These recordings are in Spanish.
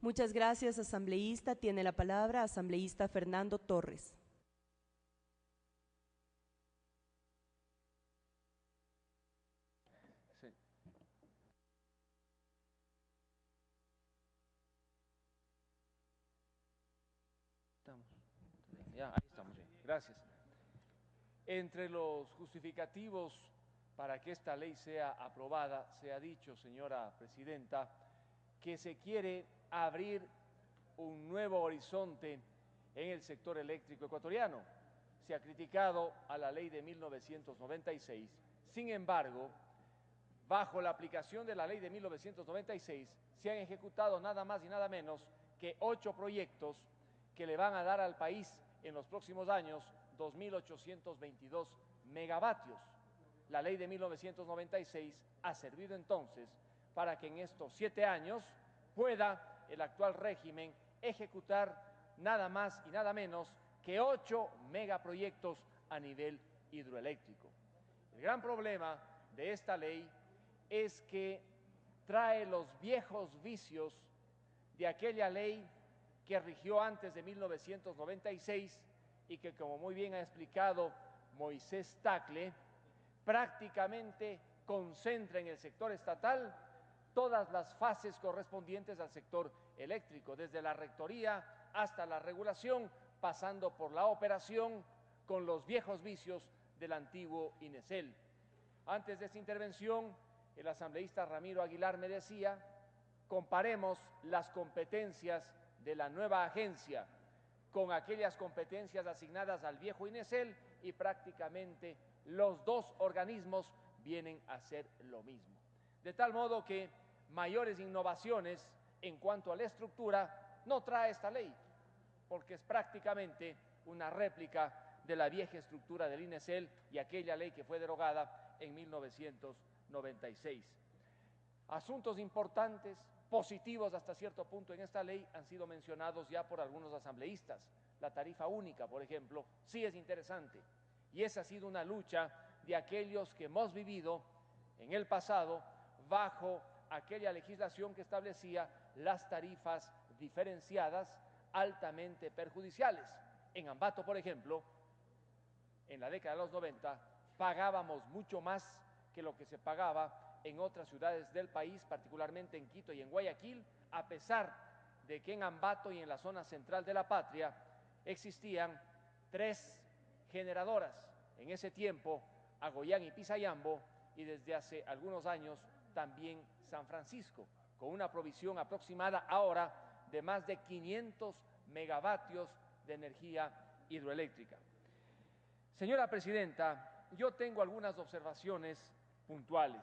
Muchas gracias, asambleísta. Tiene la palabra asambleísta Fernando Torres. Sí. Ya, ahí estamos bien. Gracias. Entre los justificativos para que esta ley sea aprobada, se ha dicho, señora presidenta, que se quiere abrir un nuevo horizonte en el sector eléctrico ecuatoriano. Se ha criticado a la ley de 1996. Sin embargo, bajo la aplicación de la ley de 1996, se han ejecutado nada más y nada menos que 8 proyectos que le van a dar al país en los próximos años 2.822 megavatios. La ley de 1996 ha servido entonces para que en estos 7 años pueda el actual régimen ejecutar nada más y nada menos que 8 megaproyectos a nivel hidroeléctrico. El gran problema de esta ley es que trae los viejos vicios de aquella ley que rigió antes de 1996 y que, como muy bien ha explicado Moisés Tagle, prácticamente concentra en el sector estatal todas las fases correspondientes al sector eléctrico, desde la rectoría hasta la regulación, pasando por la operación con los viejos vicios del antiguo INESEL. Antes de esta intervención, el asambleísta Ramiro Aguilar me decía, comparemos las competencias de la nueva agencia con aquellas competencias asignadas al viejo INESEL y prácticamente los dos organismos vienen a ser lo mismo. De tal modo que mayores innovaciones en cuanto a la estructura no trae esta ley, porque es prácticamente una réplica de la vieja estructura del INESEL y aquella ley que fue derogada en 1996. Asuntos importantes, positivos hasta cierto punto en esta ley han sido mencionados ya por algunos asambleístas. La tarifa única, por ejemplo, sí es interesante y esa ha sido una lucha de aquellos que hemos vivido en el pasado bajo aquella legislación que establecía las tarifas diferenciadas altamente perjudiciales. En Ambato, por ejemplo, en la década de los 90, pagábamos mucho más que lo que se pagaba en otras ciudades del país, particularmente en Quito y en Guayaquil, a pesar de que en Ambato y en la zona central de la patria existían 3 generadoras. En ese tiempo, Agoyán y Pisayambo, y desde hace algunos años también San Francisco, con una provisión aproximada ahora de más de 500 megavatios de energía hidroeléctrica. Señora presidenta, yo tengo algunas observaciones puntuales.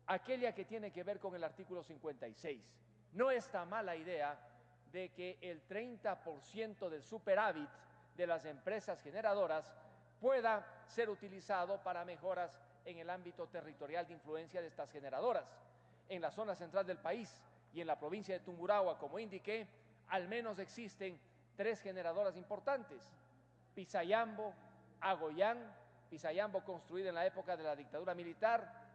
Aquella que tiene que ver con el artículo 56. No está mala idea de que el 30% del superávit de las empresas generadoras pueda ser utilizado para mejoras en el ámbito territorial de influencia de estas generadoras. En la zona central del país y en la provincia de Tungurahua, como indiqué, al menos existen 3 generadoras importantes: Pisayambo, Agoyán, Pisayambo construida en la época de la dictadura militar,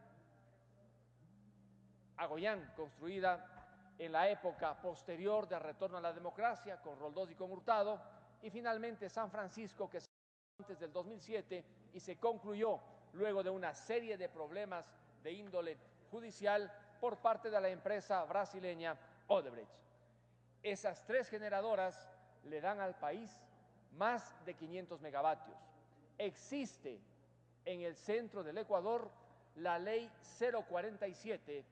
Agoyán construida en la época posterior del retorno a la democracia con Roldós y con Hurtado, y finalmente San Francisco, que se antes del 2007 y se concluyó luego de una serie de problemas de índole judicial por parte de la empresa brasileña Odebrecht. Esas 3 generadoras le dan al país más de 500 megavatios. Existe en el centro del Ecuador la ley 047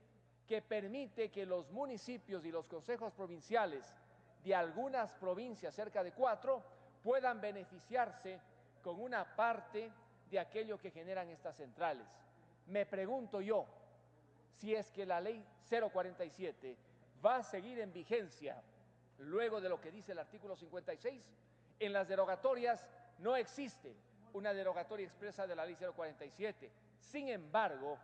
que permite que los municipios y los consejos provinciales de algunas provincias, cerca de 4, puedan beneficiarse con una parte de aquello que generan estas centrales. Me pregunto yo, si es que la ley 047 va a seguir en vigencia luego de lo que dice el artículo 56, en las derogatorias no existe una derogatoria expresa de la ley 047. Sin embargo,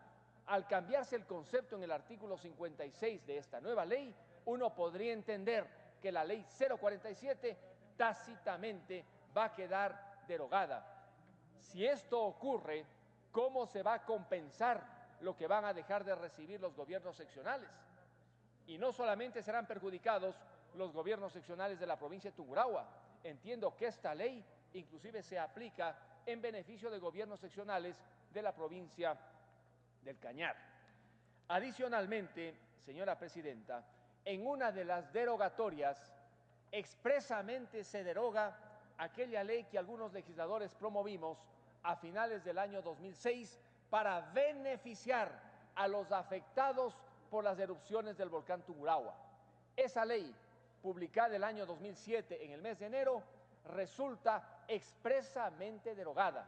al cambiarse el concepto en el artículo 56 de esta nueva ley, uno podría entender que la ley 047 tácitamente va a quedar derogada. Si esto ocurre, ¿cómo se va a compensar lo que van a dejar de recibir los gobiernos seccionales? Y no solamente serán perjudicados los gobiernos seccionales de la provincia de Tungurahua. Entiendo que esta ley inclusive se aplica en beneficio de gobiernos seccionales de la provincia del Cañar. Adicionalmente, señora presidenta, en una de las derogatorias expresamente se deroga aquella ley que algunos legisladores promovimos a finales del año 2006 para beneficiar a los afectados por las erupciones del volcán Tungurahua. Esa ley, publicada el año 2007 en el mes de enero, resulta expresamente derogada.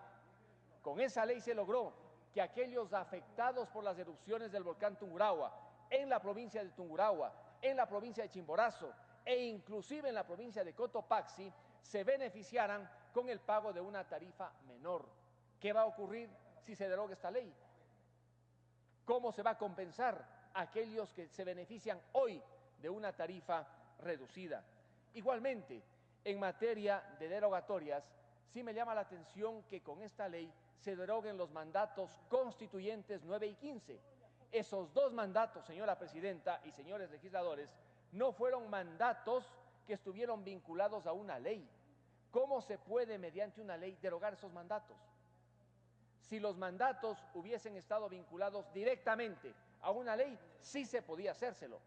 Con esa ley se logró que aquellos afectados por las erupciones del volcán Tungurahua en la provincia de Tungurahua, en la provincia de Chimborazo e inclusive en la provincia de Cotopaxi se beneficiaran con el pago de una tarifa menor. ¿Qué va a ocurrir si se deroga esta ley? ¿Cómo se va a compensar a aquellos que se benefician hoy de una tarifa reducida? Igualmente, en materia de derogatorias, sí me llama la atención que con esta ley se deroguen los mandatos constituyentes 9 y 15. Esos dos mandatos, señora presidenta y señores legisladores, no fueron mandatos que estuvieron vinculados a una ley. ¿Cómo se puede, mediante una ley, derogar esos mandatos? Si los mandatos hubiesen estado vinculados directamente a una ley, sí se podía hacérselo.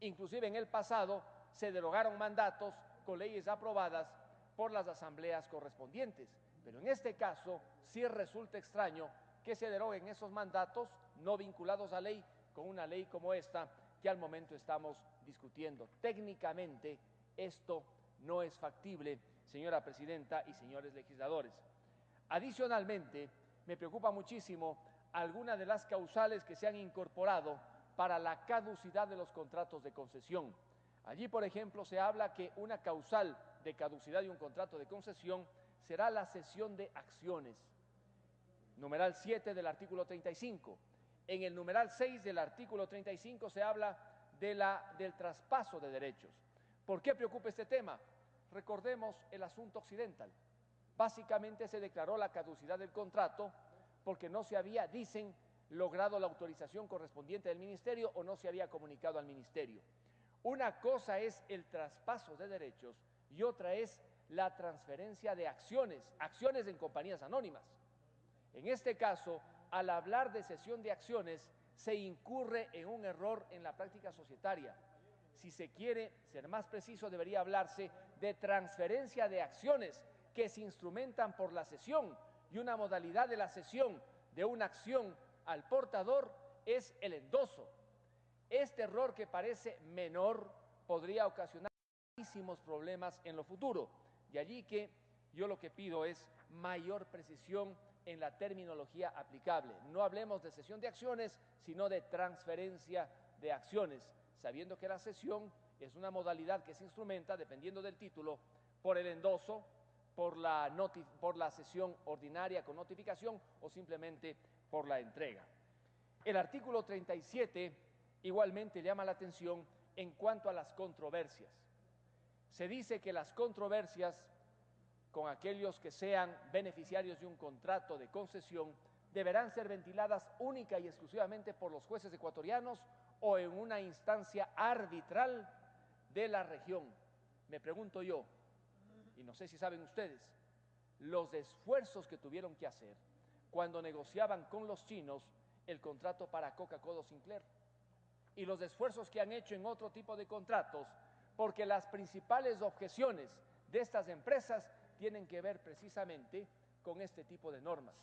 Inclusive en el pasado se derogaron mandatos con leyes aprobadas por las asambleas correspondientes. Pero en este caso sí resulta extraño que se deroguen esos mandatos no vinculados a ley con una ley como esta que al momento estamos discutiendo. Técnicamente esto no es factible, señora presidenta y señores legisladores. Adicionalmente, me preocupa muchísimo algunas de las causales que se han incorporado para la caducidad de los contratos de concesión. Allí, por ejemplo, se habla que una causal de caducidad de un contrato de concesión será la cesión de acciones. Numeral 7 del artículo 35. En el numeral 6 del artículo 35 se habla del traspaso de derechos. ¿Por qué preocupa este tema? Recordemos el asunto occidental. Básicamente se declaró la caducidad del contrato porque no se había, dicen, logrado la autorización correspondiente del ministerio o no se había comunicado al ministerio. Una cosa es el traspaso de derechos y otra es la transferencia de acciones en compañías anónimas. En este caso, al hablar de cesión de acciones, se incurre en un error en la práctica societaria. Si se quiere ser más preciso, debería hablarse de transferencia de acciones que se instrumentan por la cesión, y una modalidad de la cesión de una acción al portador es el endoso. Este error, que parece menor, podría ocasionar muchísimos problemas en lo futuro. De allí que yo lo que pido es mayor precisión en la terminología aplicable. No hablemos de cesión de acciones, sino de transferencia de acciones, sabiendo que la cesión es una modalidad que se instrumenta, dependiendo del título, por el endoso, por la cesión ordinaria con notificación o simplemente por la entrega. El artículo 37 igualmente llama la atención en cuanto a las controversias. Se dice que las controversias con aquellos que sean beneficiarios de un contrato de concesión deberán ser ventiladas única y exclusivamente por los jueces ecuatorianos o en una instancia arbitral de la región. Me pregunto yo, y no sé si saben ustedes, los esfuerzos que tuvieron que hacer cuando negociaban con los chinos el contrato para Coca-Cola Sinclair, y los esfuerzos que han hecho en otro tipo de contratos, porque las principales objeciones de estas empresas tienen que ver precisamente con este tipo de normas.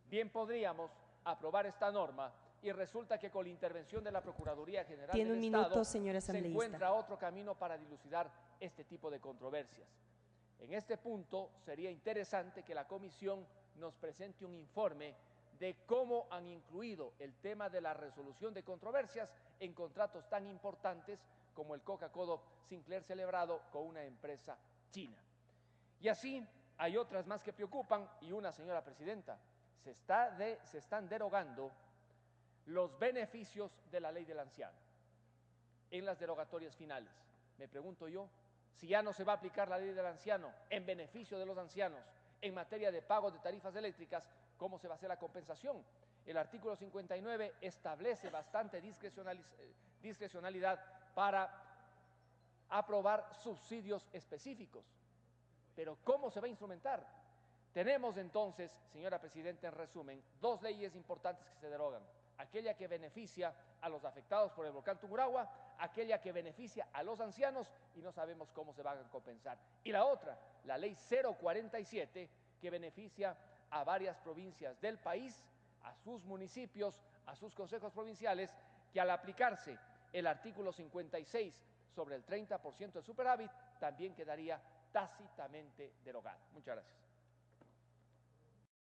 Bien podríamos aprobar esta norma y resulta que con la intervención de la Procuraduría General del Estado se encuentra otro camino para dilucidar este tipo de controversias. En este punto sería interesante que la comisión nos presente un informe de cómo han incluido el tema de la resolución de controversias en contratos tan importantes como el Coca-Cola Sinclair celebrado con una empresa china. Y así hay otras más que preocupan, y una, señora presidenta, se están derogando los beneficios de la ley del anciano en las derogatorias finales. Me pregunto yo, si ya no se va a aplicar la ley del anciano en beneficio de los ancianos en materia de pago de tarifas eléctricas, ¿cómo se va a hacer la compensación? El artículo 59 establece bastante discrecionalidad para aprobar subsidios específicos. Pero ¿cómo se va a instrumentar? Tenemos entonces, señora Presidenta, en resumen, dos leyes importantes que se derogan. Aquella que beneficia a los afectados por el volcán Tungurahua, aquella que beneficia a los ancianos y no sabemos cómo se van a compensar. Y la otra, la ley 047, que beneficia a varias provincias del país, a sus municipios, a sus consejos provinciales, que al aplicarse el artículo 56 sobre el 30% del superávit, también quedaría tácitamente derogada. Muchas gracias.